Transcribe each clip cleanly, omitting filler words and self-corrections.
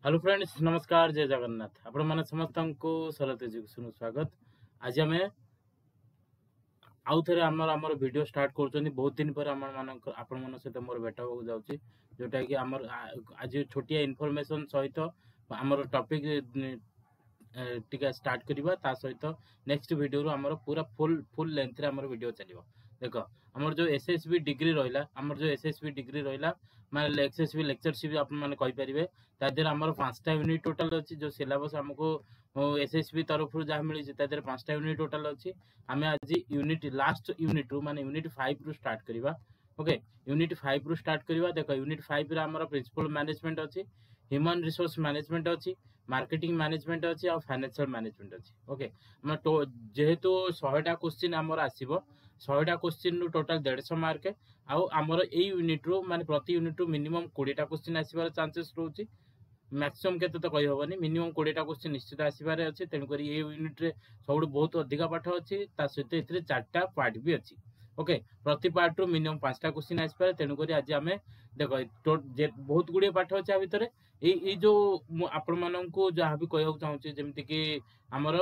Hello friends, नमस्कार, जय जगन्नाथ। आपण माने समस्त को शरद एजुकेशन स्वागत। आज आम आउ थे आमर वीडियो स्टार्ट कर बहुत दिन पर आपण मन सहित मोर भेट हो जाउची, जोटा कि आमर आज छोटिया इनफॉरमेशन सहित आमर टॉपिक टिका स्टार्ट करबा। ता सहित नेक्स्ट वीडियो रो आमर पूरा फुल लेंथ रे आमर वीडियो चलिबो। देखो आमर जो एसएसबी डिग्री रहिला, आमर जो एसएसबी डिग्री रहिला माने एसएसबी लेक्चरशिप आपण माने कहि परिबे। ता देर आमर 5टा यूनिट टोटल अछि। जो सिलेबस हमको एसएसबी तरफ रु जा मिली ता देर 5टा यूनिट टोटल अछि। हमें आज यूनिट लास्ट यूनिट रु माने यूनिट 5 रु स्टार्ट करबा। ओके, यूनिट 5 रु स्टार्ट करबा। देखो यूनिट 5 रे आमर प्रिंसिपल मैनेजमेंट अछि, ह्यूमन रिसोर्स मैनेजमेंट अछि, मार्केटिंग मैनेजमेंट अछि और फाइनेंशियल मैनेजमेंट अछि। ओके, हम जेहेतु 100टा क्वेश्चन हमर आसीबो, 100टा क्वेश्चन रु टोटल 150 मार्क आउ हमर ए यूनिट रु माने प्रति यूनिट रु मिनिमम 20टा क्वेश्चन आसीबार चांसेस रहउची। मैक्सिमम केते तो कहि होबनी, मिनिमम 20टा क्वेश्चन निश्चित आसीबार अछि। तेन करी ए यूनिट रे सबुठ बहुत अधिका पाठ अछि। ता सहित एथरे 4टा पार्ट भी अछि। ओके, प्रति पार्ट रु मिनिमम 5टा क्वेश्चन आसीबार। तेन करी आज हमें देखो बहुत गुडी पाठ अछि आ भितरे ए जो आपण मानन को जहा भी कहउ चाहूची, जेमति कि हमर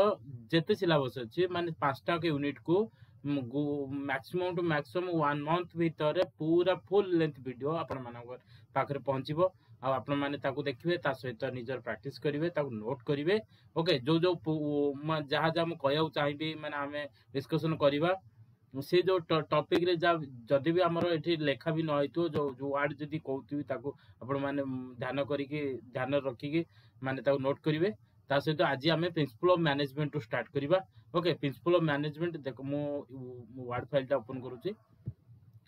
जेते सिलेबस अछि माने 5टा के यूनिट को मैक्सिमम टू मैक्सिमम 1 मंथ भीतर पूरा फुल लेंथ वीडियो आपण मानकर पाखरे पहुंचीबो। आ आपण माने ताकू देखिबे, ता सहित निजर प्रैक्टिस करिवे, ताकू नोट करिवे। ओके, जो जो जहा जहा म कहउ चाहिबी माने हमें डिस्कशन करिवा। से जो टॉपिक रे जा जदि भी हमर एठी लेखा भी न होइतो, जो जो वर्ड जदि कहउती ताकू आपण माने ध्यान करिके ध्यान रखिके माने ताकू नोट करिवे। ता सहित आज हमें principle of management to start करिवा। ओके, प्रिंसिपल ऑफ मैनेजमेंट देखो मो वर्ड फाइल टा ओपन करूची।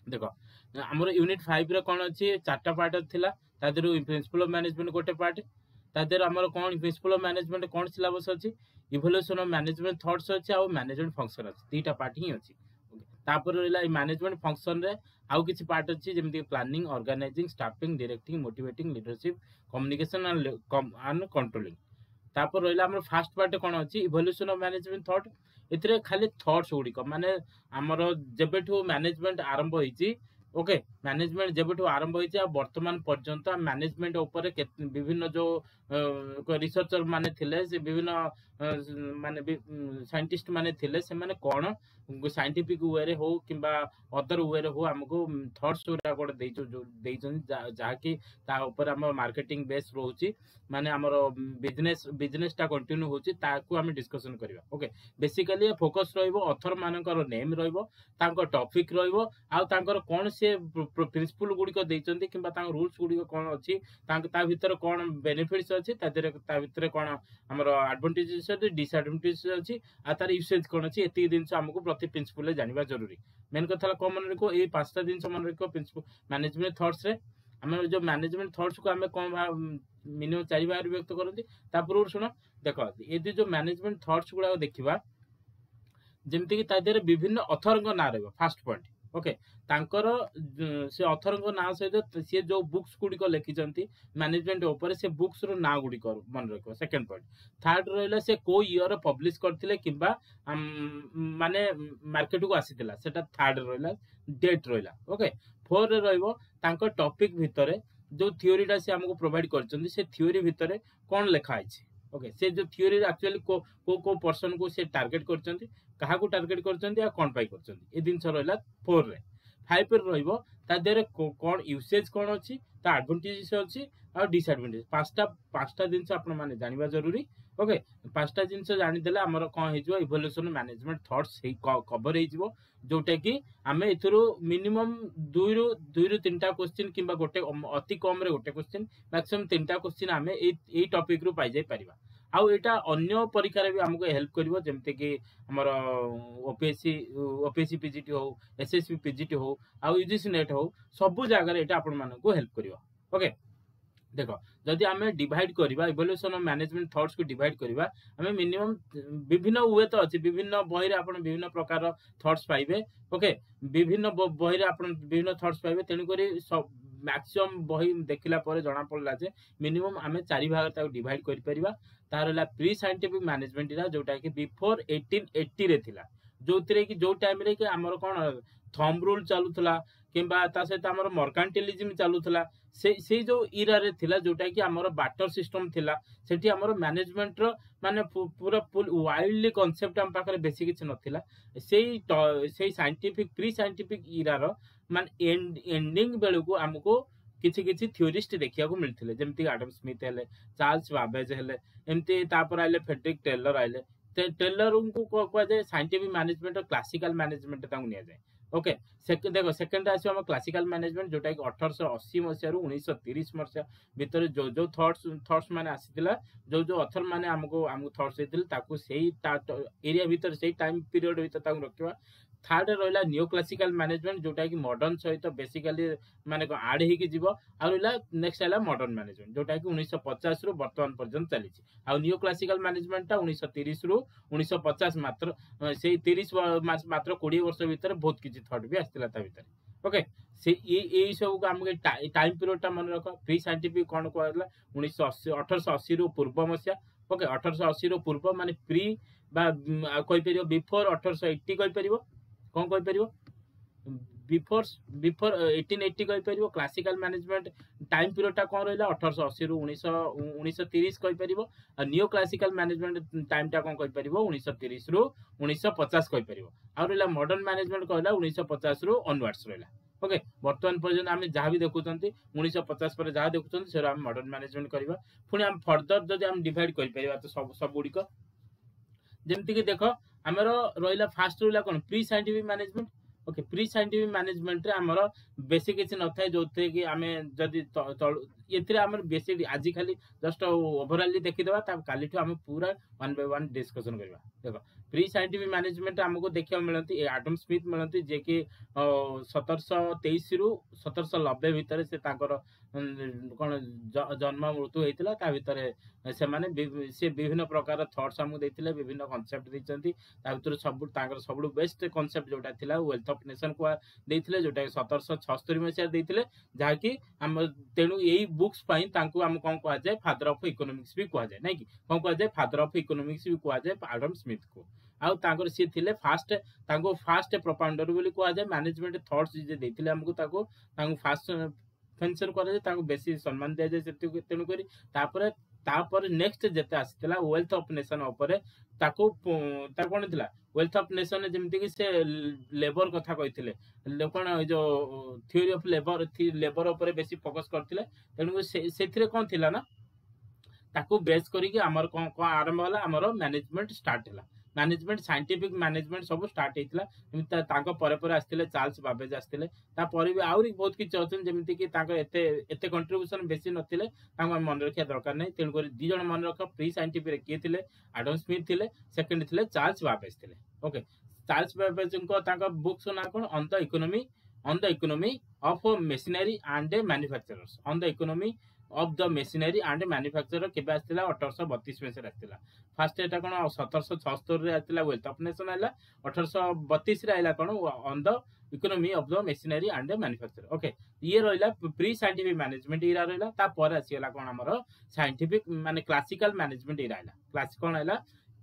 देखो हमर यूनिट 5 रे कोन अछि, 4टा पार्ट थिला। ता देरु प्रिंसिपल ऑफ मैनेजमेंट गोटे पार्ट। ता देर हमर कोन प्रिंसिपल ऑफ मैनेजमेंट कोन सिलेबस अछि, इवोल्यूशन ऑफ मैनेजमेंट थॉट्स अछि आ मैनेजमेंट फंक्शन अछि। तीटा पार्ट ही अछि। तापर रहला मैनेजमेंट फंक्शन रे आउ किछि पार्ट अछि, जेमति planning, organising, staffing, directing, motivating, leadership, communication and controlling. तापर रहला हमर फर्स्ट पार्ट कोन अछि, इवोल्यूशन ऑफ मैनेजमेंट थॉट। इतरे खाली थॉट्स गुडी को माने हमर जेबेठु मैनेजमेंट आरंभ होईची। ओके, मैनेजमेंट जेबेठु आरंभ होईची आ वर्तमान पर्यंत मैनेजमेंट ऊपर विभिन्न जो रिसर्चर माने थिले, से विभिन्न माने साइंटिस्ट माने थिले, से माने कोन साइंटिफिक वे रे हो किबा अदर वे रे हो हमको थॉट्स गुडा कोड देइचन जा कि ता ऊपर हम मार्केटिंग बेस रहउची। माने हमर बिजनेस ता कंटिन्यू होची, ताकू हम डिस्कशन करिवा। ओके, बेसिकली फोकस रहइबो ऑथर मानकर नेम रहइबो, तांको टॉपिक रहइबो, आ तांकर कोन से प्रिंसिपल गुडी को देइचंती किबा तांको रूल्स गुडी को कोन अछि, ता भीतर कोन बेनिफिट्स अछि, ता भीतर कोन हमर एडवांटेजेस अछि, डिसएडवांटेजेस अछि, आ तार यूसेज कोन अछि। एती दिन से हमको प्रति प्रिंसिपल जानिबा जरूरी। मेन कथा कॉमन रखो ए 5टा दिन से मन रखो प्रिंसिपल मैनेजमेंट थॉट्स रे। हमें जो मैनेजमेंट थॉट्स को हमें कोन मिनिमम 4 बार व्यक्त करंती। तापर सुनो देखो यदि जो मैनेजमेंट थॉट्स गुडा देखिबा, जेमति कि ता देर विभिन्न ऑथर को ना रहबो। फर्स्ट पॉइंट, ओके, तांकर से ऑथर को ना सहित से जो बुक्स गुडी को लिखिचंती मैनेजमेंट ऊपर, से बुक्स रो ना गुडी को मन रखो। Second point. थर्ड रहला से को ईयर पब्लिश करथिले किबा माने मार्केट को आसीतिला, सेटा थर्ड रहला। डेट रहला। ओके, फोर रे रहइबो तांकर टॉपिक भितरे जो थ्योरीटा से हमको प्रोवाइड करचंती, से थ्योरी भितरे कोन लेखा आइछि। ओके, से जो थ्योरी एक्चुअली को पर्सन को से टारगेट करचंती, कहा को टारगेट करचंती, या कोन पाई करचंती, ए दिन रहला 4 रे। 5 रे रहइबो ता देरे कोन यूसेज कोन अछि, ता एडवांटेजेस अछि आ डिसएडवांटेज। पांचटा दिन से आपण माने जानिबा जरूरी। ओके, 5टा दिन से जानि देला हमर कोन हे जो इवोल्यूशन मैनेजमेंट थॉट्स हे कवर हे जिवो, जोटे कि हमें इथरो मिनिमम 2 रु 3टा क्वेश्चन किबा गोटे अति कम रे गोटे क्वेश्चन, मैक्सिमम 3टा क्वेश्चन हमें ए टॉपिक रु पाई जाय परिबा। आ एटा अन्य परीक्षा रे भी हमको हेल्प करिवो, जेमते कि हमर ओपीएससी पीजीटी हो, एसएससी पीजीटी हो, आ यूजीसी नेट हो, सब जगह रे एटा आपण मानको को हेल्प करिवो। ओके, देखो जदि हमें डिवाइड करिबा, इवोल्यूशन ऑफ मैनेजमेंट थॉट्स को डिवाइड करिबा, हमें मिनिमम विभिन्न वे तो अछि, विभिन्न बही रे आपण विभिन्न प्रकार थॉट्स पाइबे। ओके, विभिन्न बही रे आपण विभिन्न थॉट्स पाइबे। तेनु करी मैक्सिमम बही देखिला परे जणा पड़ला जे मिनिमम हमें 4 भाग ता डिवाइड करि परिबा। तारला प्री साइंटिफिक मैनेजमेंट इला, जोटा कि बिफोर 1880 रे थिला, जोतरे कि जो टाइम रे कि हमर कोन थंब रूल चालुथला, किंबा ता सहित आमर मर्कांटिलिज्म चलुला से जो इरा रे थिला जोटा कि आमर बाटर सिस्टम थिला सेठी आमर मैनेजमेंट रो माने पूरा फुल वाइल्डली कांसेप्ट हम पाखरे बेसी किछ नथिला से साइंटिफिक प्री साइंटिफिक इरा रो माने एंडिंग बेलू को हमको किछि किछि थ्योरिस्ट देखिया को मिलथिले जेमति एडम स्मिथ हेले चार्ल्स बाबेज हेले एमती तापर आइले फ्रेडरिक टेलर आइले टेलर उनको को जाए साइंटिफिक मैनेजमेंट और क्लासिकल मैनेजमेंट ताऊ निया जाए ओके देखो सेकंड आसी हम क्लासिकल मैनेजमेंट जोटा कि 1880 मसिया रु 1930 मसिया भीतर जो जो थॉट्स माने आसीतिला जो जो ऑथर माने हमको थॉट्स देतिल ताकू सेही एरिया भीतर सेही टाइम पीरियड भीतर ताऊ रखिबा थर्ड रहिला नियो क्लासिकल मैनेजमेंट जोटा कि मॉडर्न सहित बेसिकली माने को ऐड हेकी जीवो आ रहिला नेक्स्ट आइला मॉडर्न मैनेजमेंट जोटा कि 1950 रु वर्तमान पर्यंत चली आ नियो क्लासिकल मैनेजमेंट ता 1930 रु 1950 मात्र से 30 मात्र 20 वर्ष भीतर बहुत किछि थॉट भी आस्तिला ता भीतर ओके से ये सब को हमके टाइम पीरियड ता मन रखो प्री साइंटिफिक कोन कहला 1980 1880 रु पूर्व मसिया ओके 1880 रु पूर्व माने प्री बा कोइ परियो बिफोर 1880 कोइ परियो कौन कोइ परियो बिफोर बिफोर 1880 कोइ परियो क्लासिकल मैनेजमेंट टाइम पीरियड ता कोन रहला 1880 रु 1930 कोइ परियो आ नियो क्लासिकल मैनेजमेंट टाइम ता कोन कोइ परियो 1930 रु 1950 कोइ परियो आ रहला मॉडर्न मैनेजमेंट कहला 1950 रु ऑनवर्ड्स रहला ओके वर्तमान पर्यंत आम जहाँ भी देखुचंती 1950 पर जहाँ देखुचंती से हम मॉडर्न मैनेजमेंट करबा पुनी हम फर्दर जदि हम डिवाइड करि परिबा तो सब गुडी को जेमति कि देखो हमरो रोइला फास्ट रोइला कोन pre scientific management okay pre scientific management रे हमरो बेसिक किछ न थाय जोथे कि हमें जदि एथिरे हमर बेसिक आज खाली जस्ट ओवरऑली देखि देबा ता काली ठो हम पूरा वन बाय वन डिस्कशन करबा देखो प्री साइंटिफिक मैनेजमेंट हमको देखिया मिलंती एडम स्मिथ मिलंती जे कि 1723 रु 1790 भीतर से ताकर कोन जन्म मृत्यु हेतिला ता भीतर से माने से विभिन्न प्रकार थॉट्स हमको देथिले विभिन्न कांसेप्ट दैचंती ता भीतर सब ताकर सबु बेस्ट कांसेप्ट जोटा थिला वेल्थ ऑफ नेशन को देथिले जोटा 1776 में से देथिले जहा कि हम तेनु एई बुक्स पाई तांको हम कोन कहा जाय फादर ऑफ इकोनॉमिक्स भी कहा जाय नै कि कोन कहा जाय फादर ऑफ इकोनॉमिक्स भी कहा जाय एडम स्मिथ को आउ तांकर सी थिले फास्ट तांको फास्ट प्रोपाउंडर बोली कहा जाय मैनेजमेंट थॉट्स जे देथिले हमको तांको फास्ट मेंशन करा जाय तांको बेसी सम्मान दिया जाय तेनु करी तापर नेक्स्ट जेते आसीतला वेल्थ ऑफ नेशन ऊपर ताको ता कोन थिला वेल्थ ऑफ नेशन जेमति कि से लेबर कथा कहिथिले लोकन जो थ्योरी ऑफ लेबर ऊपर बेसी फोकस करथिले तेनु सेथिरे कोन थिला ना ताको बेस करी कि हमर कोन आरंभ होला हमर मैनेजमेंट स्टार्ट होला मैनेजमेंट साइंटिफिक मैनेजमेंट सब स्टार्ट हेतिला एमिता तांको परे परे आस्तिले चार्ल्स बाबेज आस्तिले ता परे भी आउरी बहुत किछ अछन जेमिति कि तांको एते कंट्रीब्यूशन बेसी नथिले तांको मन रखिया दरकार नै तेन करी दी जण मन रख प्री साइंटिफिक रे के थिले एडम स्मिथ थिले सेकंड थिले चार्ल्स बाबेज थिले ओके चार्ल्स बाबेज को तांको बुक्स ना कोन on the economy of machinery and manufacturers on the economy of the machinery and manufacturer केबे आस्तिला 1832 में से आस्तिला फास्ट एटा कोन 1776 रे आस्तिला वेल्थ ऑफ नेशन आइला 1832 रे आइला कोन on the economy of the machinery and manufacture okay ये रहला प्री साइंटिफिक मैनेजमेंट इरा रहला ता पर आसीला कोन हमरो साइंटिफिक माने क्लासिकल मैनेजमेंट इरा आइला क्लास कोन आइला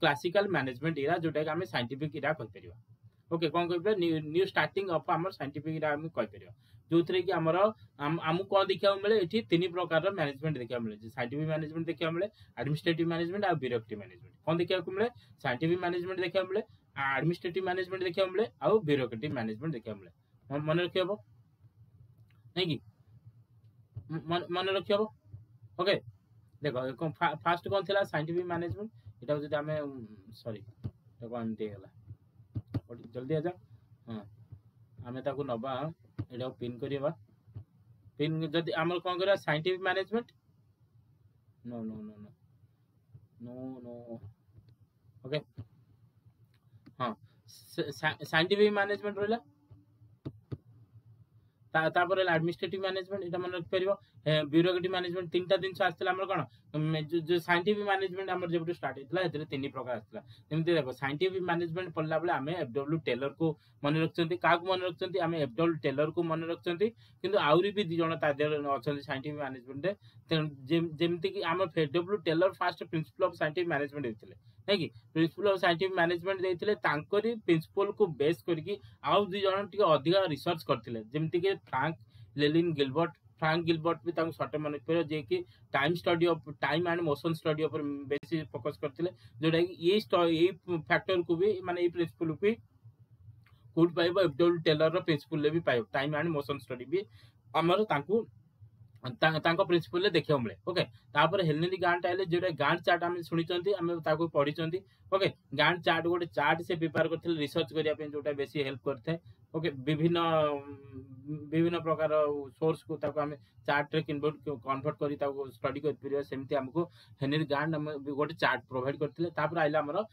क्लासिकल मैनेजमेंट इरा जोटा कि हमें साइंटिफिक इरा कहि परिबा ओके कोन कहि न्यू स्टार्टिंग ऑफ हमर साइंटिफिक इरा हम कहि परिबा जो थरे कि हमरो हमु को देखिया मिले एठी तीन प्रकार रो मैनेजमेंट देखिया मिले साइंटिफिक मैनेजमेंट देखिया मिले एडमिनिस्ट्रेटिव मैनेजमेंट आ ब्यूरोक्रेटिक मैनेजमेंट कोन देखिया को मिले साइंटिफिक मैनेजमेंट देखिया मिले एडमिनिस्ट्रेटिव मैनेजमेंट देखिया मिले आ ब्यूरोक्रेटिक मैनेजमेंट देखिया मिले मन रखियबो नै कि मन रखियबो ओके देखो फास्ट कोन थिला साइंटिफिक मैनेजमेंट एटा जदि हमें सॉरी देखो एमती होला जल्दी आ जा हां हमें ताको नबा एटा पिन करिबा पिन जदि हमर कोन करा scientific management no no no no no no okay हां साइंटिफिक मैनेजमेंट रहला तापर एडमिनिस्ट्रेटिव मैनेजमेंट एटा मन रख परिबो ब्यूरोक्रेटिक मैनेजमेंट तीनटा दिन से आस्तला हमर कोन जो साइंटिफिक मैनेजमेंट हमर जेबटू स्टार्ट हेतला एतरे तीन प्रकार आस्तला जेमति देखो साइंटिफिक मैनेजमेंट पढला बेले हमें एफडब्ल्यू टेलर को मन रखचंती का को मन रखचंती हमें एफडब्ल्यू टेलर को मन रखचंती किंतु आउरी भी दी जण ता देर अछंती साइंटिफिक मैनेजमेंट जेमति कि हमर FW Taylor first principle of scientific management हेतले नहीं कि प्रिंसिपल ऑफ साइंटिफिक मैनेजमेंट देइथिले तांकरी प्रिंसिपल को बेस करके आउ दु जण टिके अधिक रिसर्च करथिले जेमति के फ्रैंक लेलिन गिलबर्ट फ्रैंक गिलबर्ट भी तांको शॉर्ट मन पर जे कि time study of time and motion study ऊपर बेसी फोकस करथिले जोटा कि ये फैक्टर को भी माने ये प्रिंसिपल को भी कोड पाइबो एब्डोल टेलर रो प्रिंसिपल ले भी पाइबो टाइम एंड मोशन स्टडी भी हमर तांको प्रिंसिपल देखा मिले ओके तापर हेलेनी गांठ आइले जो गांठ चार्ट आम शुणी आम पढ़ी ओके गांठ चार्ट गोटे चार्ट से प्रिपेयर करते रिसर्च करने जोटा बेसी हेल्प करते ओके विभिन्न विभिन्न प्रकार सोर्स को आम चार्ट रे कन्वर्ट कर स्टडी कर सेमती हमको हेनरी गांठ गोटे चार्ट प्रोवाइड करते आइला हमर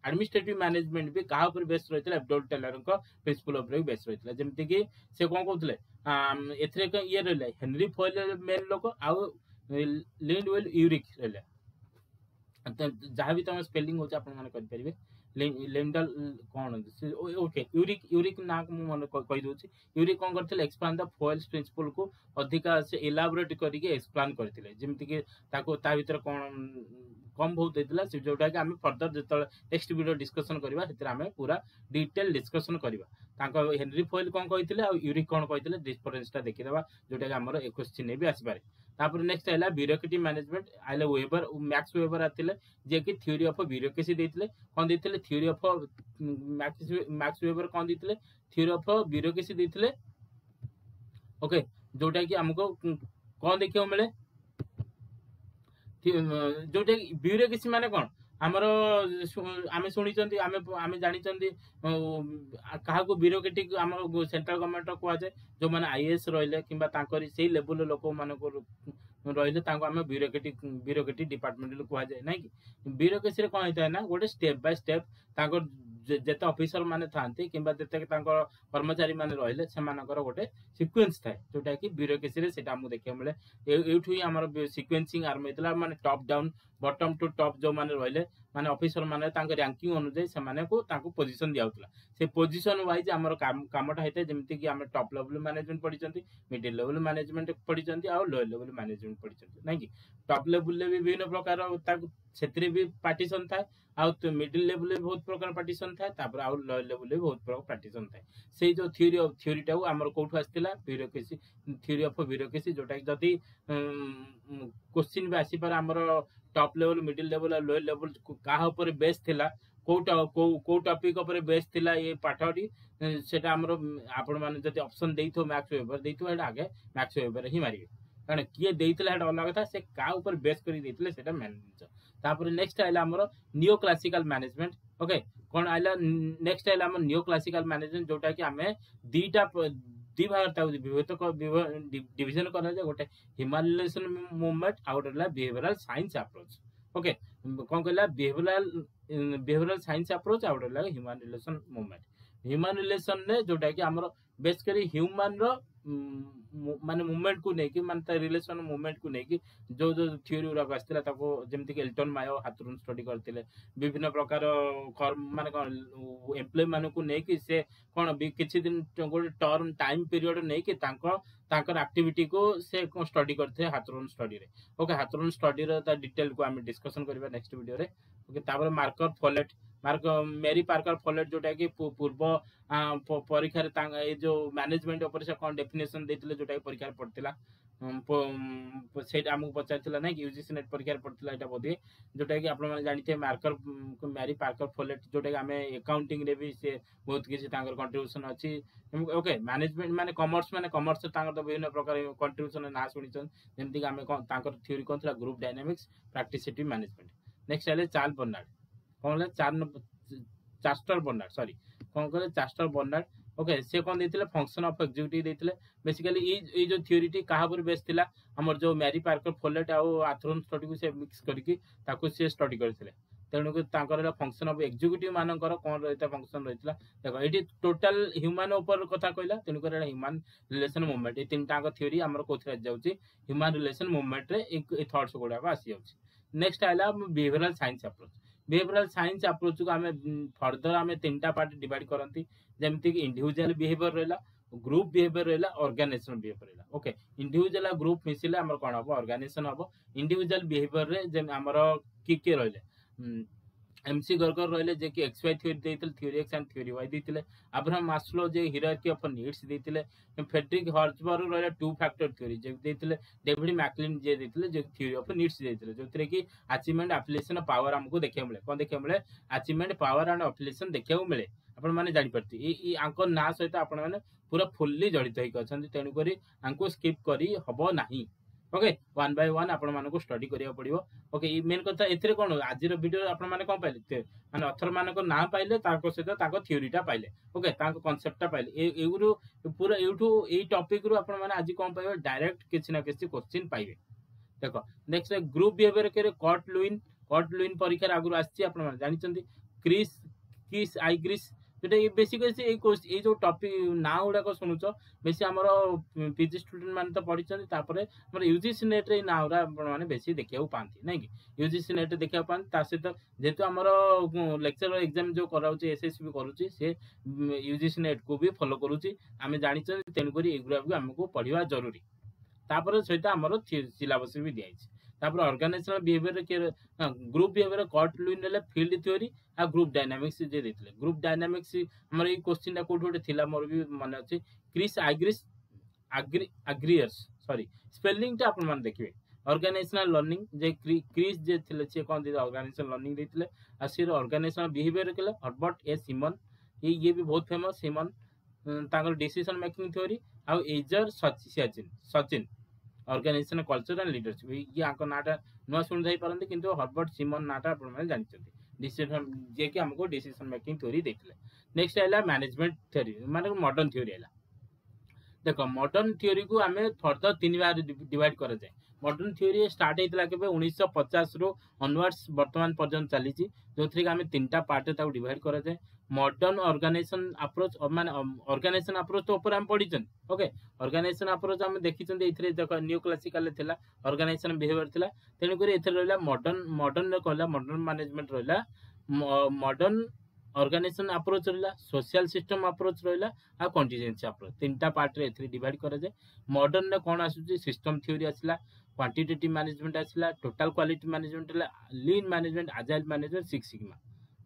एडमिनिस्ट्रेटिव मैनेजमेंट भी कहा ऊपर बेस रही एब्डोल टेलर प्रिंसिपल ऊपर बेस रही जमती कि से कौन कहते एथरे ये रहा हेनरी फॉयल मेन लोक आउ लिंडवेल यूरिक रहा जहाँ भी तुम स्पेलिंग होचे आपण माने कर परिबे लिंडल कौन ओके यूरिक ना मन कहि दोची यूरिक कौन करथिले एक्सप्लेन द फॉयल्स प्रिंसिपल को अधिका से एलाबोरेट करके एक्सप्लेन करथिले जेमति कि ताको ता भीतर कौन कम बहुत देथिला से जोटा कि हम फर्दर जत नेक्स्ट वीडियो डिस्कशन करबा हेतिर हम पूरा डिटेल डिस्कशन करबा ताको हेनरी फॉयल कौन कहिथिले आ यूरिक कौन कहिथिले डिफरेंसटा देखि देबा जोटा कि हमर एक क्वेश्चन भी आसी पारे तापर नेक्स्ट आइला ब्यूरोक्रेसी मैनेजमेंट आइला वेबर मैक्स वेबर आथिले जे कि थ्योरी ऑफ ब्यूरोक्रेसी देथिले कौन देथिले थ्योरी ऑफ मैक्स वेबर कौन देथिले थ्योरी ऑफ ब्यूरोक्रेसी देथिले ओके जोटा कि हमको कौन देखियो मिले जोटा ब्यूरोक्रेसी माने कौन आमर आम शुणी आम जानी क्या ब्यूरोक्रेटिक आम सेंट्रल गवर्नमेंट कह जाए जो मैंने आईएएस रही कि से लेवल लोक मान रही आम ब्यूरोक्रेटिक डिपार्टमेंट कह जाए ना कि ब्यूरोक्रेसी कौन होता है ना गोटे स्टेप बाय स्टेप जिते ऑफिसर माने थांती किंबा जिते कर्मचारी माने रहिले सेमानकर गोटे सीक्वेंस थाए जोटा कि ब्यूरोक्रेसी रे सेटा हमु देखिया मिले एठु ही हमर सीक्वेंसिंग आरंभ हेतला माने top down bottom to top जो माने रहिले माने ऑफिसर माने तांको रैंकिंग अनुसार से माने को तांको पोजीशन दियाउतला से पोजीशन वाइज हमर कामटा हेते जेमति कि हम टॉप लेवल मैनेजमेंट पढी चंती मिडिल लेवल मैनेजमेंट पढी चंती आ लोअर लेवल मैनेजमेंट पढी चंती नै कि टॉप लेवल ले भी विभिन्न प्रकार ताको क्षेत्र भी पार्टीशन थाए आउ तो मिडिल लेवल में बहुत प्रकार पार्टीशन थाए तापर आउ लोअर लेवल में बहुत प्रकार पार्टीशन थाए से जो थ्योरी टाउ हमर कोठु आस्तिला ब्यूरोक्रेसी थ्योरी ऑफ ब्यूरोक्रेसी जोटा कि जदी क्वेश्चन भी आसी पर हमर टॉप लेवल मिडिल लेवल और लोअर लेवल कहा ऊपर बेस थिला को टॉपिक ऊपर बेस थिला ये पाठटी सेटा हमर आपण माने जदी ऑप्शन देइथो मैक्स वेबर देइथो एटा आगे मैक्स वेबर ही मारिबे कारण किए देइथिला एटा अलग था से का ऊपर बेस करी देइथिले सेटा मेन तापर नेक्स्ट आइला हमर नियो क्लासिकल मैनेजमेंट ओके कोन आइला नेक्स्ट आइला हमर नियो क्लासिकल मैनेजमेंट जोटा कि हमें दीटा दी भाग विभक्त डिविजन करा जाए गोटे ह्यूमन रिलेशन मूवमेंट आ गोटे बिहेवियरल साइंस अप्रोच ओके कौन कहला बिहेवियरल साइंस अप्रोच आ गोटे human relation movement human relation ने जोटा कि हमर बेसिकली ह्यूमन रो माने मूवमेंट को नेकी माने रिलेशन मूवमेंट को नेकी जो जो थ्योरी उरा आस्तिला ताको जेमति कि एल्टन मायो हाथरुन स्टडी करथिले विभिन्न प्रकार माने कोन एम्प्लॉय माने को नेकी से कोन किछि दिन गोटे टर्म टाइम पीरियड नेकी तांकर एक्टिविटी को से स्टडी करथे हाथरुन स्टडी रे ओके हाथरुन स्टडी रे ता डिटेल को हम डिस्कशन करबा नेक्स्ट वीडियो रे ओके तापर मार्कर फॉलेट मेरी पार्कर फॉलेट जोटा कि पूर्व परीक्षा ये जो मैनेजमेंट ऊपर से कौन डेफिनेशन देथिले जोटा कि परीक्षा पड़तिला सेटा हमको पचारथिला नै कि यूजीसी नेट परीक्षा पड़तिला एटा बोधे जोटा कि आपण माने जानिथे मार्कर मेरी पार्कर फॉलेट जोटा कि हमें अकाउंटिंग रे भी से बहुत किसी तांकर कंट्रीब्यूशन अछि ओके मैनेजमेंट माने कॉमर्स तांकर तो विभिन्न प्रकार कंट्रीब्यूशन ना सुनिछन जेमति कि हमें तांकर थ्योरी कोन थला ग्रुप डायनामिक्स प्रैक्टिसिटी मैनेजमेंट नेक्स्ट आले चार्ल्स बर्नार्ड कौन चार्स्टर बर्नार्ड सॉरी कौन कहले चार्स्टर बर्नार्ड ओके से कौन देथिले फंक्शन ऑफ एग्जीक्यूटिव देथिले बेसिकली ई जो थ्योरीटी कहा पर बेस थिला हमर जो मैरी पार्कर फॉलेट आ आथरोन स्टडी को से मिक्स करके ताको से स्टडी करथिले तेणु कि तांकर फंक्शन ऑफ एग्जीक्यूटिव मानकर कौन रहता फंक्शन रहितला देखो एटी टोटल ह्यूमन ऊपर कथा कहला तेणु कर ह्यूमन रिलेशन मूवमेंट ए तीनटा थ्योरी हमर कोथरा जाउची ह्यूमन रिलेशन मूवमेंट रे एक थॉट्स गुडा आसी जाउची नेक्स्ट आइला behavioural science approach behavioural science approach को हमें फर्दर हमें तीनटा पार्ट डिवाइड करंती जेमति कि इंडिविजुअल बिहेवियर रहला ग्रुप बिहेवियर रहला ऑर्गेनाइजेशन बिहेवियर रहला ओके इंडिविजुअल ग्रुप मिसिले हमर कोन हबो ऑर्गेनाइजेशन हबो इंडिविजुअल बिहेवियर रे जे हमर की रहले एमसी गर्गर रहिले जे कि एक्स वाई थ्योरी देइतले theory X and theory Y देइतले अब्राहम मास्लो जे हायरार्की ऑफ नीड्स देइतले फ्रेडरिक हर्ट्जबर्ग रहिले टू फैक्टर थ्योरी जे देइतले डेविड मैक्लिन जे देइतले जे थ्योरी ऑफ नीड्स देइतले जोतरे कि अचीवमेंट एप्लीकेशन पावर हमको देखिया मिले कोन देखिया मिले अचीवमेंट पावर एंड एप्लीकेशन देखिया मिले आपण माने जानि परती ई आंको ना सहित आपण माने पूरा फुल्ली जड़ित होई अछन तेनु करी आंको स्किप करी हबो नाही ओके वन बाय वन आपण मानको स्टडी करिया पड़िबो ओके ई मेन कथा एथरे कोन आजिर वीडियो आपण माने कोन पाइले माने ऑथर मानको ना पाइले ताको सहित ताको थ्योरीटा पाइले ओके ताको कांसेप्टटा पाइले एगुरु पूरा एठू एई टॉपिक रु आपण माने आज कोन पाइबे डायरेक्ट किछ ना किछ क्वेश्चन पाइबे देखो नेक्स्ट ग्रुप बिहेवियर के कट लुइन परीक्षा आगु आछि आपण माने जानि चंदी क्रिस आइग्रिस जेटा बेसिकली जो टॉपिक ना गुड़ा शुणुच बेसी आमर पीजी स्टूडेंट मैंने तो पढ़ी तापर यूजीसी नेट रे ना गुड़ा मैंने बेसी देखा पाती ना कि यूजीसी नेट देखा पाती सहित जेहेतु आमर लेक्चर एग्जाम जो कराऊँ एसएससी करुच्ची सी यूजीसी नेट को भी फॉलो करुच्ची आम जानी तेणुक एगुड़ा भी आमको पढ़ा जरूरी तापर सहित आमर सिलेबस भी दिखाई तापर ऑर्गेनाइजेशनल बिहेवियर के ग्रुप बिहेवियर कट लुइन रे फील्ड थ्योरी आ ग्रुप डायनामिक्स जे देथिले ग्रुप डायनामिक्स हमर ई क्वेश्चन टा कोठ थिला मोर भी माने अछि क्रिस आग्रियर्स सॉरी स्पेलिंग टा अपन मान देखिबे ऑर्गेनाइजेशनल लर्निंग जे क्रिस जे थिले से कोन दे ऑर्गेनाइजेशनल लर्निंग देथिले आ सिर ऑर्गेनाइजेशनल बिहेवियर केले हर्बर्ट ए सिमन ये भी बहुत फेमस सिमन तांगर डिसीजन मेकिंग थ्योरी आ एजर Schein organisation culture and leadership ये आंको नाटा नुआ सुन जाई परंती किंतु हर्बर्ट सिमन नाटा आपण माने जानिचंती डिसीजन जे कि हमको डिसीजन मेकिंग थ्योरी देखले नेक्स्ट आइला मैनेजमेंट थ्योरी माने मॉडर्न थ्योरी आइला देखो मॉडर्न थ्योरी को हमें फर्दर 3 बार डिवाइड करा जाए मॉडर्न थ्योरी स्टार्ट हेतला केबे 1950 रो ऑनवर्ड्स वर्तमान पर्यंत चली जो थ्री आमे तीनटा पार्ट ताको डिवाइड करा जाए मॉडर्न ऑर्गेनाइजेशन अप्रोच माने ऑर्गेनाइजेशन अप्रोच तो ऊपर हम पढिचन ओके ऑर्गेनाइजेशन अप्रोच हम देखिचन एथरे देखो न्यू क्लासिकल थिला ऑर्गेनाइजेशन बिहेवियर थिला तेनु करी एथरे रहला मॉडर्न कहला मॉडर्न मैनेजमेंट रहला मॉडर्न ऑर्गेनाइजेशन अप्रोच रहला सोशल सिस्टम अप्रोच रहला आ कंटीजेंसी अप्रोच तीनटा पार्ट रे एथरे डिवाइड करा जाए मॉडर्न ने कोन आसुची सिस्टम थ्योरी आसला क्वांटिटेटिव मैनेजमेंट आसला total quality management lean management agile management six sigma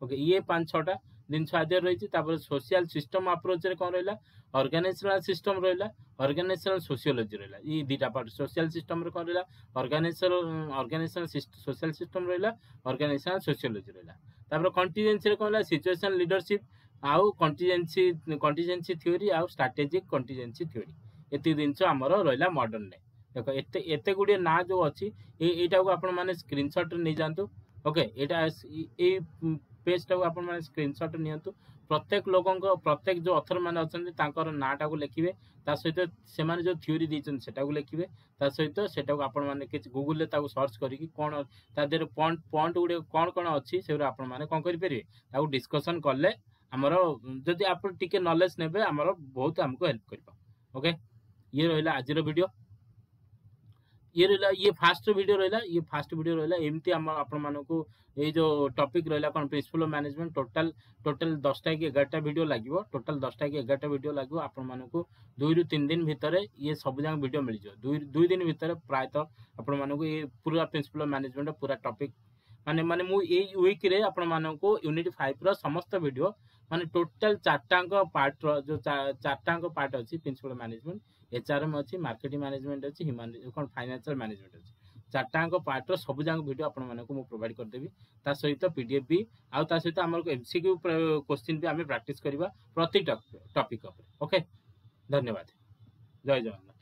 okay ये 5-6टा दिन आदि रही सोशल सिस्टम अप्रोच रे कौन रहा ऑर्गेनाइजेशनल सिस्टम रहा ऑर्गेनाइजेशनल सोशियोलॉजी रहा ये दुटा पार्ट सोशल सिस्टम रे कौन रहा ऑर्गेनाइजेशनल सोशल सिस्टम रहा ऑर्गेनाइजेशनल सोशियोलॉजी रहा तापर कंटीजेंसी रे कौन रहा सिचुएशन लीडरशिप आउ कंटीजेंसी थ्योरी आउ स्ट्रेटेजिक कंटीजेंसी थ्योरी एति दिन आमर रहा मॉडर्न ने देखो एते गुड़े ना जो अच्छी एटा को आपण माने स्क्रीनशॉट नहीं जानतु ओके एटा ए पेज टाको आपण माने स्क्रीनशॉट नियंतु प्रत्येक लोगों प्रत्येक जो ऑथर माने अछन तांकर नाटा को लिखिबे ता सहित से माने जो थ्योरी दिचन सेटा को लिखिबे ता सहित सेटा को आपण माने कि गूगल ले ताको सर्च करिकि कोन ता देर पॉइंट गुडे कोन कोन अछि सेरा आपण माने कोन करि परिबे ताको डिस्कशन करले हमरो जदि आप टिके नॉलेज नेबे हमरो बहुत हमको हेल्प करबा ओके ये रहला आजिरो वीडियो ये रहा ये फास्ट वीडियो रहा एमती आपण मानकू ये जो टॉपिक रहा कौन प्रिंसिपल ऑफ मैनेजमेंट टोटल 10टा कि 11टा वीडियो लगे टोटल 10टा कि 11टा वीडियो लगे आपण मानकू 2 ରୁ 3 दिन भितर ये सब जंग वीडियो मिल जाए 2 दिन भितर प्रायतः आपण मानकू ये पूरा प्रिंसिपल ऑफ मैनेजमेंट पूरा टॉपिक माने माने मु ए वीक रे आपण मानकू यूनिट 5 रो समस्त वीडियो माने टोटल 4टांक पार्ट रो जो 4टांक पार्ट अछि प्रिंसिपल ऑफ मैनेजमेंट एचआरएम अच्छी मार्केटिंग मैनेजमेंट अच्छी ह्यूमन कौन फाइनेंशियल मैनेजमेंट अच्छी 4टांक पार्ट रो सब जांग वीडियो आपण मानकू मु प्रोवाइड कर देबी ता सहित पीडीएफ भी आउ ता सहित हमर एमसीक्यू क्वेश्चन भी हमें प्रैक्टिस करबा प्रति टॉपिक ओके धन्यवाद जय जगन्नाथ।